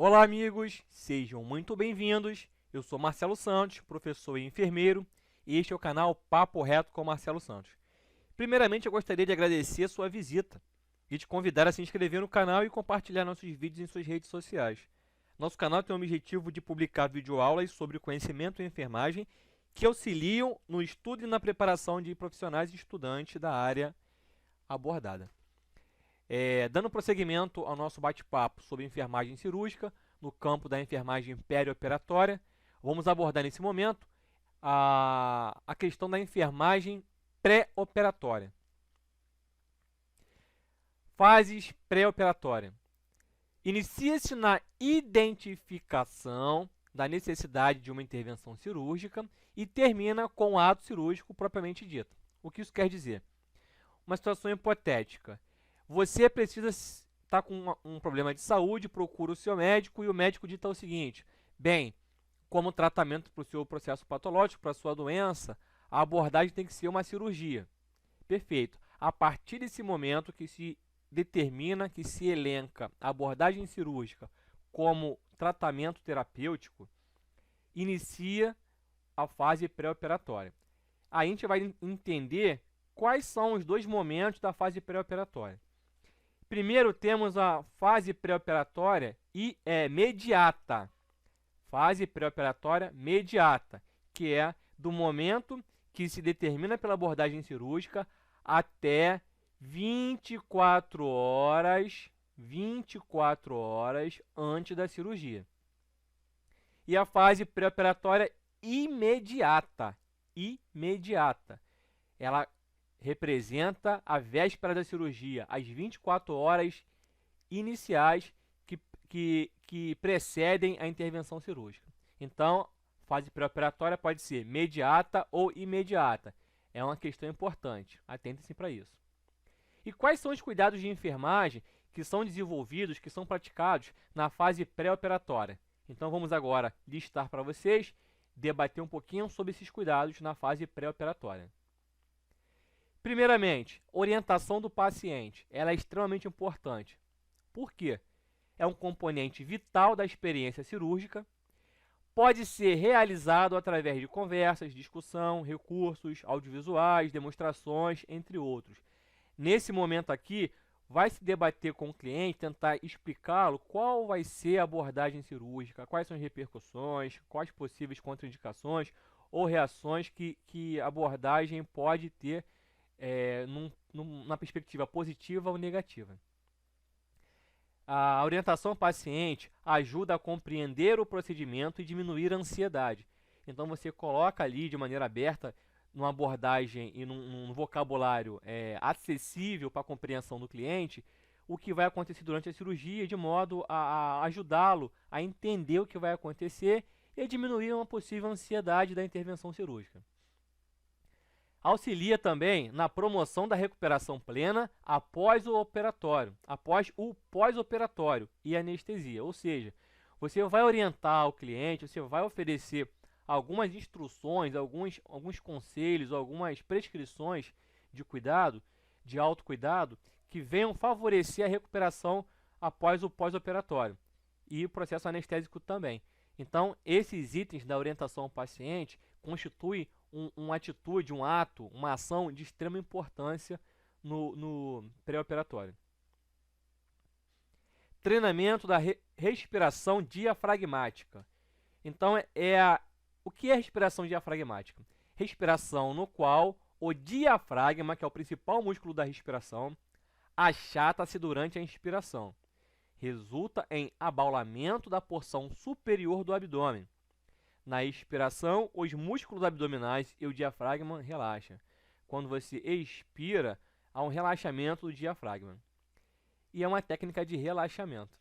Olá, amigos, sejam muito bem-vindos. Eu sou Marcelo Santos, professor e enfermeiro, e este é o canal Papo Reto com Marcelo Santos. Primeiramente, eu gostaria de agradecer a sua visita e te convidar a se inscrever no canal e compartilhar nossos vídeos em suas redes sociais. Nosso canal tem o objetivo de publicar videoaulas sobre conhecimento em enfermagem que auxiliam no estudo e na preparação de profissionais e estudantes da área abordada. Dando prosseguimento ao nosso bate-papo sobre enfermagem cirúrgica no campo da enfermagem perioperatória, vamos abordar nesse momento a questão da enfermagem pré-operatória. Fases pré-operatória. Inicia-se na identificação da necessidade de uma intervenção cirúrgica e termina com o ato cirúrgico propriamente dito. O que isso quer dizer? Uma situação hipotética. Você precisa estar com um problema de saúde, procura o seu médico e o médico dita o seguinte: bem, como tratamento para o seu processo patológico, para a sua doença, a abordagem tem que ser uma cirurgia. Perfeito. A partir desse momento que se determina, que se elenca a abordagem cirúrgica como tratamento terapêutico, inicia a fase pré-operatória. Aí a gente vai entender quais são os dois momentos da fase pré-operatória. Primeiro temos a fase pré-operatória imediata. Fase pré-operatória imediata, que é do momento que se determina pela abordagem cirúrgica até 24 horas antes da cirurgia. E a fase pré-operatória imediata. Ela representa a véspera da cirurgia, as 24 horas iniciais que precedem a intervenção cirúrgica. Então, fase pré-operatória pode ser imediata ou imediata. É uma questão importante, atentem-se para isso. E quais são os cuidados de enfermagem que são desenvolvidos, que são praticados na fase pré-operatória? Então, vamos agora listar para vocês, debater um pouquinho sobre esses cuidados na fase pré-operatória. Primeiramente, orientação do paciente. Ela é extremamente importante. Por quê? É um componente vital da experiência cirúrgica. Pode ser realizado através de conversas, discussão, recursos audiovisuais, demonstrações, entre outros. Nesse momento aqui, vai se debater com o cliente, tentar explicá-lo qual vai ser a abordagem cirúrgica, quais são as repercussões, quais possíveis contraindicações ou reações que a abordagem pode ter na perspectiva positiva ou negativa. A orientação ao paciente ajuda a compreender o procedimento e diminuir a ansiedade. Então você coloca ali de maneira aberta, numa abordagem e num vocabulário acessível para a compreensão do cliente, o que vai acontecer durante a cirurgia, de modo a ajudá-lo a entender o que vai acontecer e a diminuir uma possível ansiedade da intervenção cirúrgica. Auxilia também na promoção da recuperação plena após o pós-operatório e anestesia. Ou seja, você vai orientar o cliente, você vai oferecer algumas instruções, alguns conselhos, algumas prescrições de cuidado, de autocuidado, que venham favorecer a recuperação após o pós-operatório e o processo anestésico também. Então, esses itens da orientação ao paciente constituem uma atitude, um ato, uma ação de extrema importância no pré-operatório. Treinamento da respiração diafragmática. Então, o que é respiração diafragmática? Respiração no qual o diafragma, que é o principal músculo da respiração, achata-se durante a inspiração. Resulta em abaulamento da porção superior do abdômen. Na expiração, os músculos abdominais e o diafragma relaxam. Quando você expira, há um relaxamento do diafragma. E é uma técnica de relaxamento.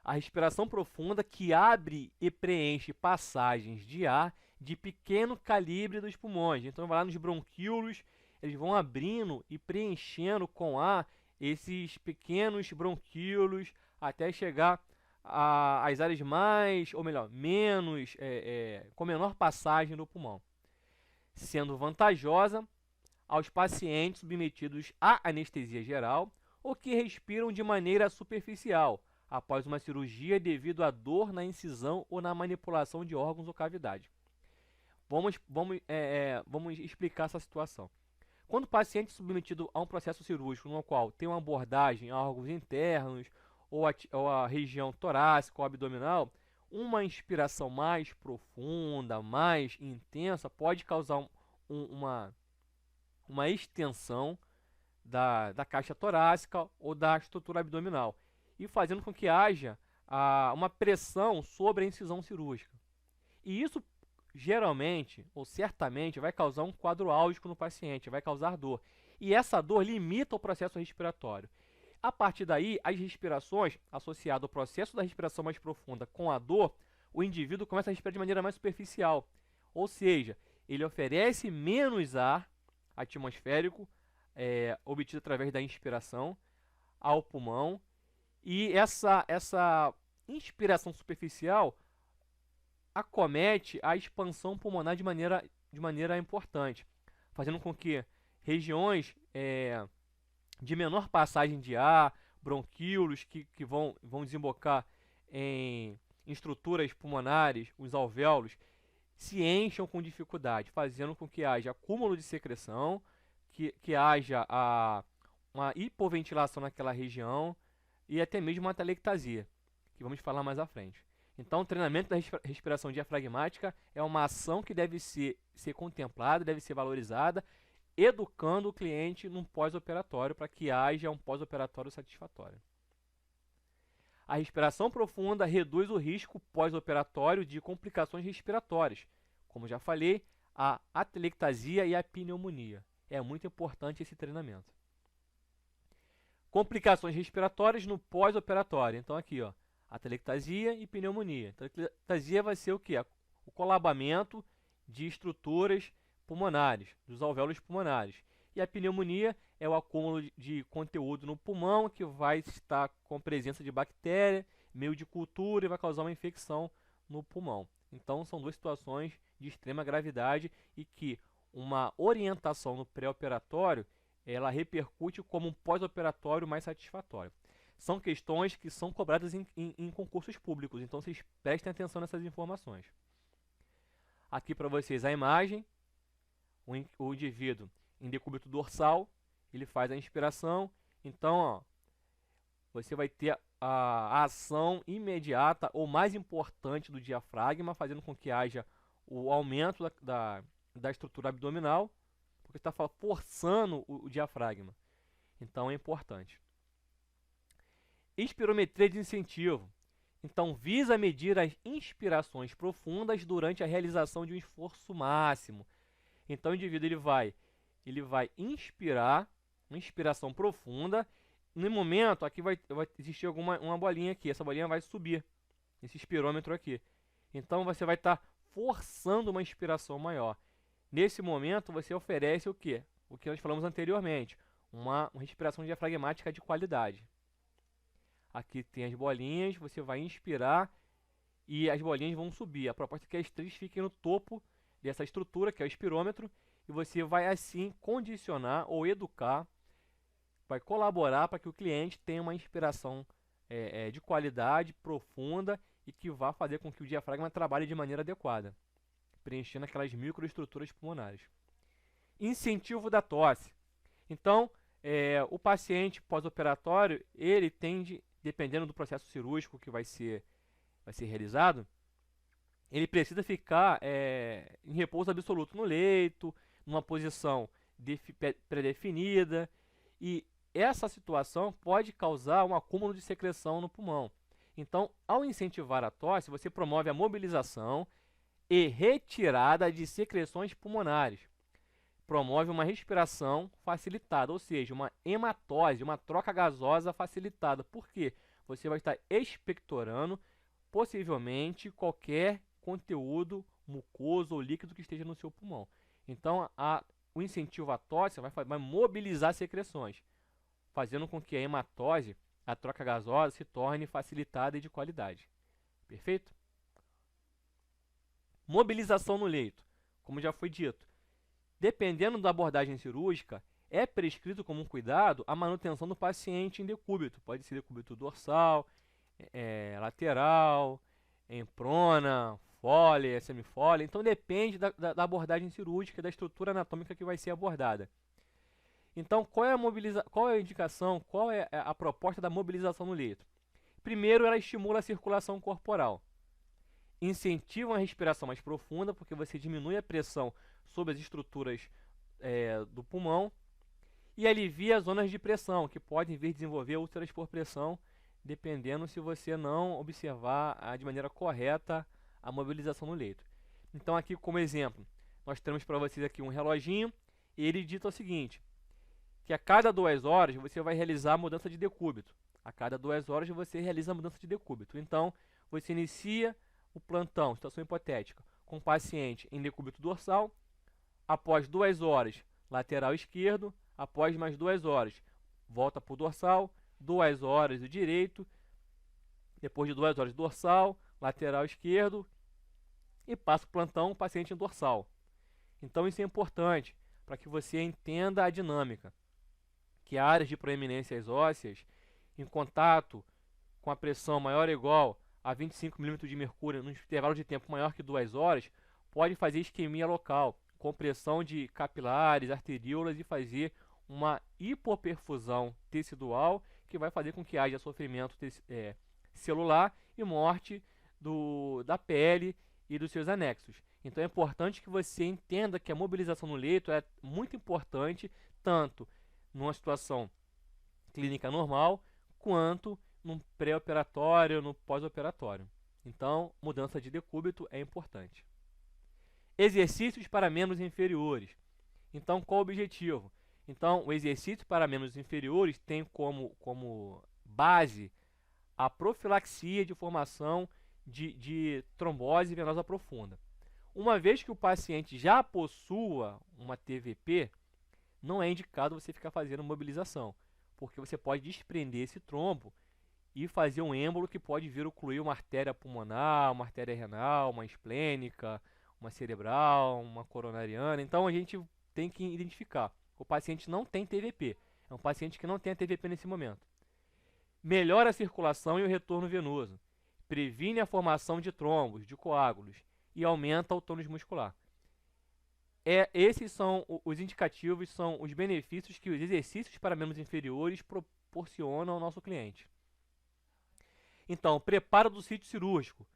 A respiração profunda que abre e preenche passagens de ar de pequeno calibre dos pulmões. Então, vai lá nos bronquíolos, eles vão abrindo e preenchendo com ar esses pequenos bronquíolos até chegar às áreas mais, ou melhor, menos, com menor passagem do pulmão, sendo vantajosa aos pacientes submetidos à anestesia geral ou que respiram de maneira superficial, após uma cirurgia devido à dor na incisão ou na manipulação de órgãos ou cavidade. Vamos explicar essa situação. Quando o paciente é submetido a um processo cirúrgico no qual tem uma abordagem a órgãos internos ou a região torácica ou abdominal, uma inspiração mais profunda, mais intensa, pode causar uma extensão da caixa torácica ou da estrutura abdominal, e fazendo com que haja uma pressão sobre a incisão cirúrgica. E isso geralmente, ou certamente, vai causar um quadro álgico no paciente, vai causar dor. E essa dor limita o processo respiratório. A partir daí, as respirações, associadas ao processo da respiração mais profunda com a dor, o indivíduo começa a respirar de maneira mais superficial. Ou seja, ele oferece menos ar atmosférico, obtido através da inspiração, ao pulmão. E essa inspiração superficial acomete a expansão pulmonar de maneira importante, fazendo com que regiões de menor passagem de ar, bronquíolos que vão desembocar em estruturas pulmonares, os alvéolos, se encham com dificuldade, fazendo com que haja acúmulo de secreção, que haja uma hipoventilação naquela região e até mesmo uma atelectasia, que vamos falar mais à frente. Então, o treinamento da respiração diafragmática é uma ação que deve ser contemplada, deve ser valorizada, educando o cliente num pós-operatório para que haja um pós-operatório satisfatório. A respiração profunda reduz o risco pós-operatório de complicações respiratórias, como já falei, a atelectasia e a pneumonia. É muito importante esse treinamento. Complicações respiratórias no pós-operatório. Então aqui, ó, atelectasia e pneumonia. Então, a atelectasia vai ser o quê? O colabamento de estruturas pulmonares, dos alvéolos pulmonares. E a pneumonia é o acúmulo de conteúdo no pulmão que vai estar com presença de bactéria, meio de cultura e vai causar uma infecção no pulmão. Então, são duas situações de extrema gravidade e que uma orientação no pré-operatório ela repercute como um pós-operatório mais satisfatório. São questões que são cobradas em concursos públicos, então vocês prestem atenção nessas informações. Aqui para vocês a imagem, o indivíduo em decúbito dorsal, ele faz a inspiração, então ó, você vai ter a ação imediata ou mais importante do diafragma, fazendo com que haja o aumento da estrutura abdominal, porque está forçando o diafragma, então é importante. Espirometria de incentivo. Então, visa medir as inspirações profundas durante a realização de um esforço máximo. Então, o indivíduo ele vai inspirar, uma inspiração profunda. No momento, aqui vai existir uma bolinha aqui. Essa bolinha vai subir, esse espirômetro aqui. Então, você vai estar forçando uma inspiração maior. Nesse momento, você oferece o quê? O que nós falamos anteriormente. Uma respiração diafragmática de qualidade. Aqui tem as bolinhas, você vai inspirar e as bolinhas vão subir. A proposta é que as três fiquem no topo dessa estrutura, que é o espirômetro, e você vai assim condicionar ou educar, vai colaborar para que o cliente tenha uma inspiração de qualidade, profunda e que vá fazer com que o diafragma trabalhe de maneira adequada, preenchendo aquelas microestruturas pulmonares. Incentivo da tosse. Então, o paciente pós-operatório, ele tende, dependendo do processo cirúrgico que vai ser realizado, ele precisa ficar em repouso absoluto no leito, numa posição pré-definida, e essa situação pode causar um acúmulo de secreção no pulmão. Então, ao incentivar a tosse, você promove a mobilização e retirada de secreções pulmonares. Promove uma respiração facilitada, ou seja, uma hematose, uma troca gasosa facilitada. Por quê? Você vai estar expectorando, possivelmente, qualquer conteúdo mucoso ou líquido que esteja no seu pulmão. Então, o incentivo à tosse vai mobilizar secreções, fazendo com que a hematose, a troca gasosa, se torne facilitada e de qualidade. Perfeito? Mobilização no leito. Como já foi dito, dependendo da abordagem cirúrgica, é prescrito como um cuidado a manutenção do paciente em decúbito. Pode ser decúbito dorsal, lateral, em prona, fole, semifole. Então depende da abordagem cirúrgica, da estrutura anatômica que vai ser abordada. Então qual é a indicação, qual é a proposta da mobilização no leito? Primeiro, ela estimula a circulação corporal. Incentiva uma respiração mais profunda, porque você diminui a pressão sobre as estruturas do pulmão e alivia as zonas de pressão, que podem vir desenvolver úlceras por pressão, dependendo se você não observar de maneira correta a mobilização no leito. Então aqui como exemplo, nós temos para vocês aqui um reloginho, e ele dita o seguinte, que a cada 2 horas você vai realizar a mudança de decúbito. A cada 2 horas você realiza a mudança de decúbito. Então, você inicia o plantão, situação hipotética, com o paciente em decúbito dorsal, após 2 horas, lateral esquerdo, após mais 2 horas, volta para o dorsal, 2 horas o direito, depois de 2 horas dorsal, lateral esquerdo, e passa o plantão, paciente em dorsal. Então isso é importante, para que você entenda a dinâmica, que áreas de proeminências ósseas, em contato com a pressão maior ou igual a 25 mm de mercúrio, num intervalo de tempo maior que 2 horas, pode fazer isquemia local, compressão de capilares, arteríolas e fazer uma hipoperfusão tecidual, que vai fazer com que haja sofrimento celular e morte da pele e dos seus anexos. Então é importante que você entenda que a mobilização no leito é muito importante, tanto numa situação clínica normal, quanto num pré-operatório, no pós-operatório. Então, mudança de decúbito é importante. Exercícios para membros inferiores. Então, qual o objetivo? Então, o exercício para membros inferiores tem como base a profilaxia de formação de trombose venosa profunda. Uma vez que o paciente já possua uma TVP, não é indicado você ficar fazendo mobilização, porque você pode desprender esse trombo e fazer um êmbolo que pode vir ocluir uma artéria pulmonar, uma artéria renal, uma esplênica, uma cerebral, uma coronariana. Então a gente tem que identificar. O paciente não tem TVP, é um paciente que não tem a TVP nesse momento. Melhora a circulação e o retorno venoso, previne a formação de trombos, de coágulos e aumenta o tônus muscular. Esses são os indicativos, são os benefícios que os exercícios para membros inferiores proporcionam ao nosso cliente. Então, preparo do sítio cirúrgico.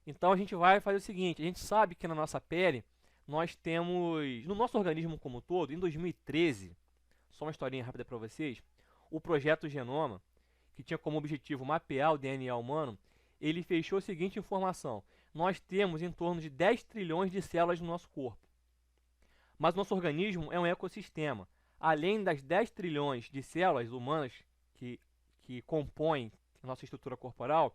Então a gente vai fazer o seguinte, a gente sabe que na nossa pele, nós temos, no nosso organismo como um todo, em 2013, só uma historinha rápida para vocês, o projeto Genoma, que tinha como objetivo mapear o DNA humano, ele fechou a seguinte informação, nós temos em torno de 10 trilhões de células no nosso corpo. Mas nosso organismo é um ecossistema. Além das 10 trilhões de células humanas que compõem a nossa estrutura corporal,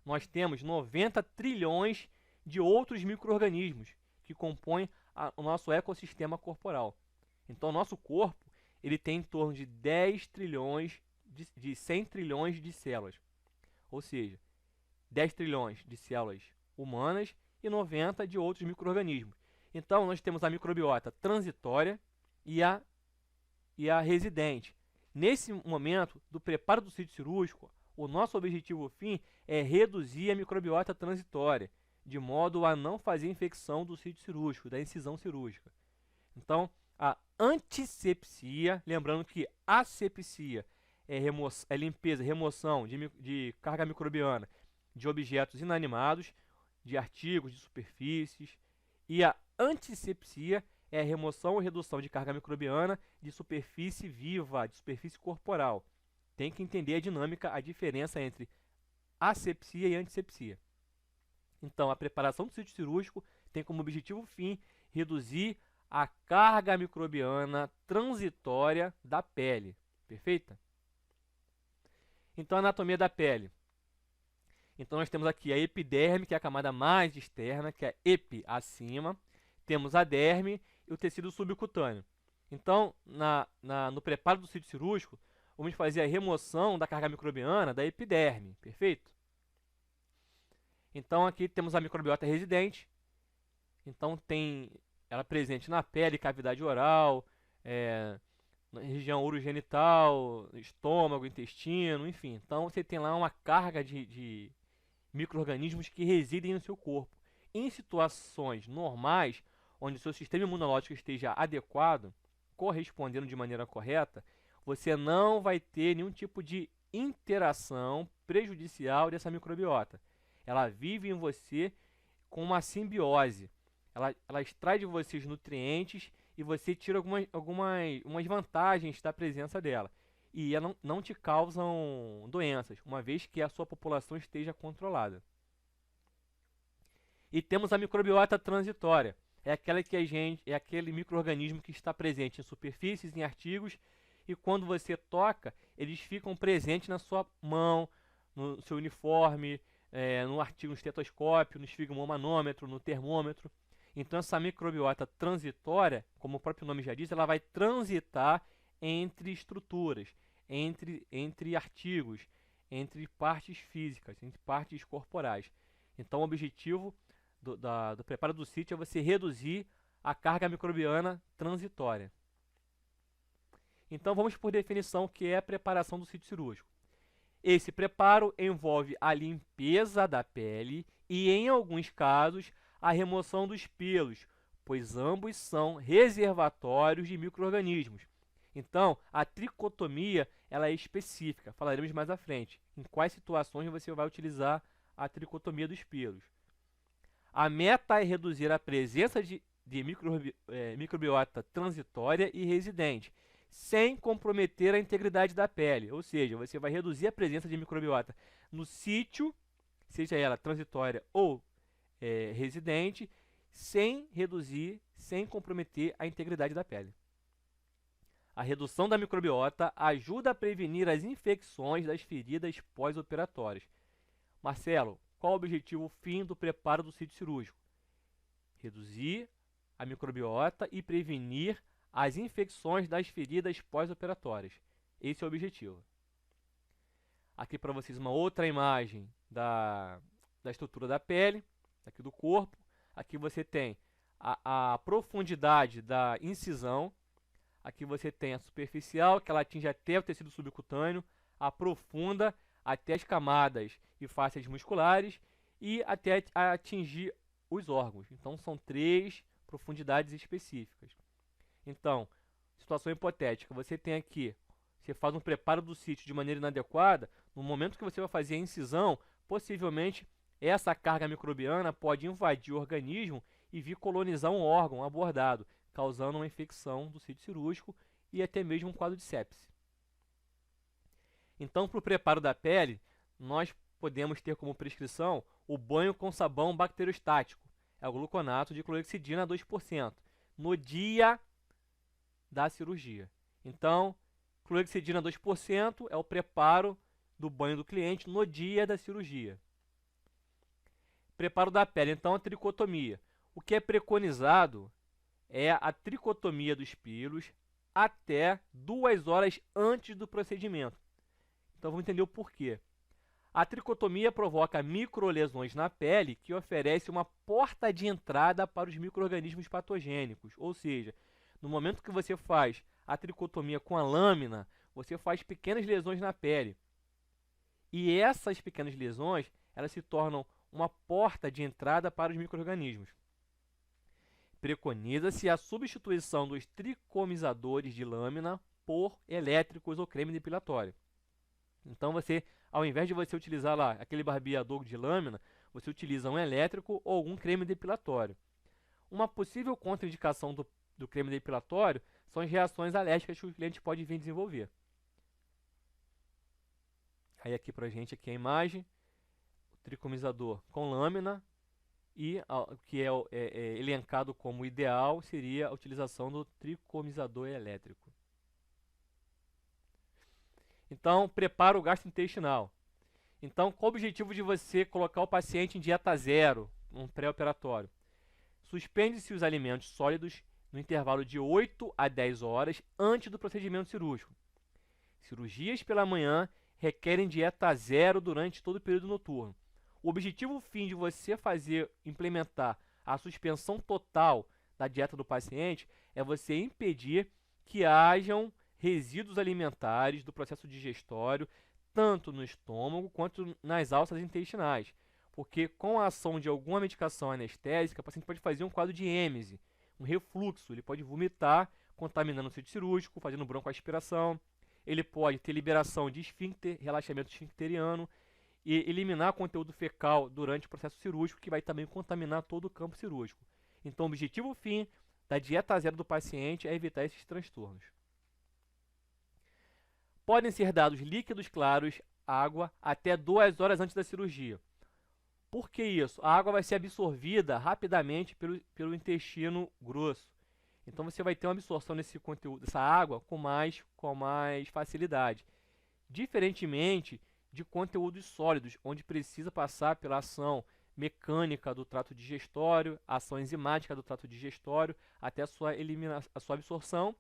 nós temos 90 trilhões de outros micro-organismos que compõem o nosso ecossistema corporal. Então, o nosso corpo ele tem em torno de 10 trilhões, de 100 trilhões de células. Ou seja, 10 trilhões de células humanas e 90 de outros micro-organismos. Então, nós temos a microbiota transitória e a residente. Nesse momento do preparo do sítio cirúrgico, o nosso objetivo fim é reduzir a microbiota transitória, de modo a não fazer infecção do sítio cirúrgico, da incisão cirúrgica. Então, a antisepsia, lembrando que asepsia é limpeza, remoção de carga microbiana de objetos inanimados, de artigos, de superfícies, e a antisepsia é a remoção ou redução de carga microbiana de superfície viva, de superfície corporal. Tem que entender a dinâmica, a diferença entre asepsia e antisepsia. Então, a preparação do sítio cirúrgico tem como objetivo fim reduzir a carga microbiana transitória da pele. Perfeita? Então, a anatomia da pele. Então, nós temos aqui a epiderme, que é a camada mais externa, que é epi, acima. Temos a derme e o tecido subcutâneo. Então, no preparo do sítio cirúrgico, vamos fazer a remoção da carga microbiana da epiderme. Perfeito? Então, aqui temos a microbiota residente. Então, tem ela presente na pele, cavidade oral, na região urogenital, estômago, intestino, enfim. Então você tem lá uma carga de micro-organismos que residem no seu corpo. Em situações normais, onde o seu sistema imunológico esteja adequado, correspondendo de maneira correta, você não vai ter nenhum tipo de interação prejudicial dessa microbiota. Ela vive em você com uma simbiose. Ela extrai de você os nutrientes e você tira algumas vantagens da presença dela. E ela não te causam doenças, uma vez que a sua população esteja controlada. E temos a microbiota transitória. É aquele micro-organismo que está presente em superfícies, em artigos, e quando você toca, eles ficam presentes na sua mão, no seu uniforme, no artigo, no estetoscópio, no esfigmomanômetro, no termômetro. Então essa microbiota transitória, como o próprio nome já diz, ela vai transitar entre estruturas, entre artigos, entre partes físicas, entre partes corporais. Então o objetivo do preparo do sítio é você reduzir a carga microbiana transitória. Então vamos por definição, que é a preparação do sítio cirúrgico. Esse preparo envolve a limpeza da pele e, em alguns casos, a remoção dos pelos, pois ambos são reservatórios de micro-organismos. Então, a tricotomia ela é específica, falaremos mais à frente, em quais situações você vai utilizar a tricotomia dos pelos. A meta é reduzir a presença de microbiota transitória e residente, sem comprometer a integridade da pele. Ou seja, você vai reduzir a presença de microbiota no sítio, seja ela transitória ou residente, sem comprometer a integridade da pele. A redução da microbiota ajuda a prevenir as infecções das feridas pós-operatórias. Marcelo, qual o objetivo fim do preparo do sítio cirúrgico? Reduzir a microbiota e prevenir as infecções das feridas pós-operatórias. Esse é o objetivo. Aqui para vocês uma outra imagem da estrutura da pele, aqui do corpo. Aqui você tem a profundidade da incisão. Aqui você tem a superficial, que ela atinge até o tecido subcutâneo, a profunda até as camadas e fáscias musculares e até atingir os órgãos. Então são 3 profundidades específicas. Então, situação hipotética, você tem aqui, você faz um preparo do sítio de maneira inadequada, no momento que você vai fazer a incisão, possivelmente essa carga microbiana pode invadir o organismo e vir colonizar um órgão abordado, causando uma infecção do sítio cirúrgico e até mesmo um quadro de sepse. Então, para o preparo da pele, nós podemos ter como prescrição o banho com sabão bacteriostático, é o gluconato de clorexidina 2%, no dia da cirurgia. Então, clorexidina 2% é o preparo do banho do cliente no dia da cirurgia. Preparo da pele, então, a tricotomia. O que é preconizado é a tricotomia dos pelos até 2 horas antes do procedimento. Então vamos entender o porquê. A tricotomia provoca microlesões na pele que oferece uma porta de entrada para os micro-organismos patogênicos. Ou seja, no momento que você faz a tricotomia com a lâmina, você faz pequenas lesões na pele. E essas pequenas lesões, elas se tornam uma porta de entrada para os micro-organismos. Preconiza-se a substituição dos tricomizadores de lâmina por elétricos ou creme depilatório. Então você, ao invés de você utilizar lá aquele barbeador de lâmina, você utiliza um elétrico ou algum creme depilatório. Uma possível contraindicação do creme depilatório são as reações alérgicas que o cliente pode vir desenvolver. Aí aqui pra gente aqui a imagem, o tricomizador com lâmina, e o que é elencado como ideal seria a utilização do tricomizador elétrico. Então, prepara o gastrointestinal. Então, qual o objetivo de você colocar o paciente em dieta zero, um pré-operatório? Suspende-se os alimentos sólidos no intervalo de 8 a 10 horas antes do procedimento cirúrgico. Cirurgias pela manhã requerem dieta zero durante todo o período noturno. O objetivo fim de você implementar a suspensão total da dieta do paciente é você impedir que hajam resíduos alimentares do processo digestório, tanto no estômago quanto nas alças intestinais. Porque com a ação de alguma medicação anestésica, o paciente pode fazer um quadro de êmese, um refluxo, ele pode vomitar, contaminando o sítio cirúrgico, fazendo broncoaspiração, ele pode ter liberação de esfíncter, relaxamento esfincteriano, e eliminar conteúdo fecal durante o processo cirúrgico, que vai também contaminar todo o campo cirúrgico. Então, o objetivo fim da dieta zero do paciente é evitar esses transtornos. Podem ser dados líquidos claros, água, até 2 horas antes da cirurgia. Por que isso? A água vai ser absorvida rapidamente pelo intestino grosso. Então você vai ter uma absorção desse conteúdo, dessa água com mais facilidade. Diferentemente de conteúdos sólidos, onde precisa passar pela ação mecânica do trato digestório, ação enzimática do trato digestório, até a sua absorção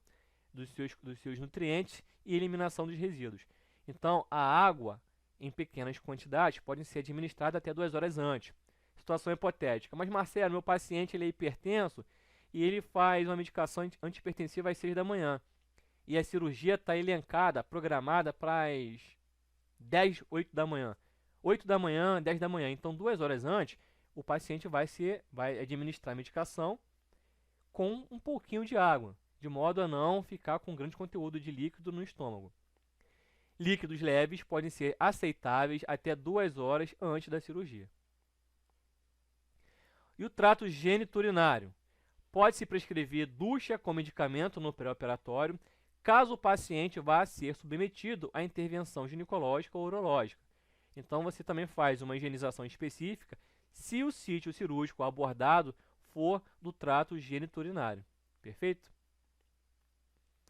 dos seus nutrientes e eliminação dos resíduos. Então, a água, em pequenas quantidades, pode ser administrada até 2 horas antes. Situação hipotética. Mas, Marcelo, meu paciente ele é hipertenso e ele faz uma medicação antihipertensiva às 6 da manhã. E a cirurgia está elencada, programada para as 10, 8 da manhã. 8 da manhã, 10 da manhã. Então, 2 horas antes, o paciente vai administrar a medicação com um pouquinho de água, de modo a não ficar com grande conteúdo de líquido no estômago. Líquidos leves podem ser aceitáveis até 2 horas antes da cirurgia. E o trato geniturinário? Pode-se prescrever ducha com medicamento no pré-operatório, caso o paciente vá ser submetido à intervenção ginecológica ou urológica. Então, você também faz uma higienização específica se o sítio cirúrgico abordado for do trato geniturinário. Perfeito?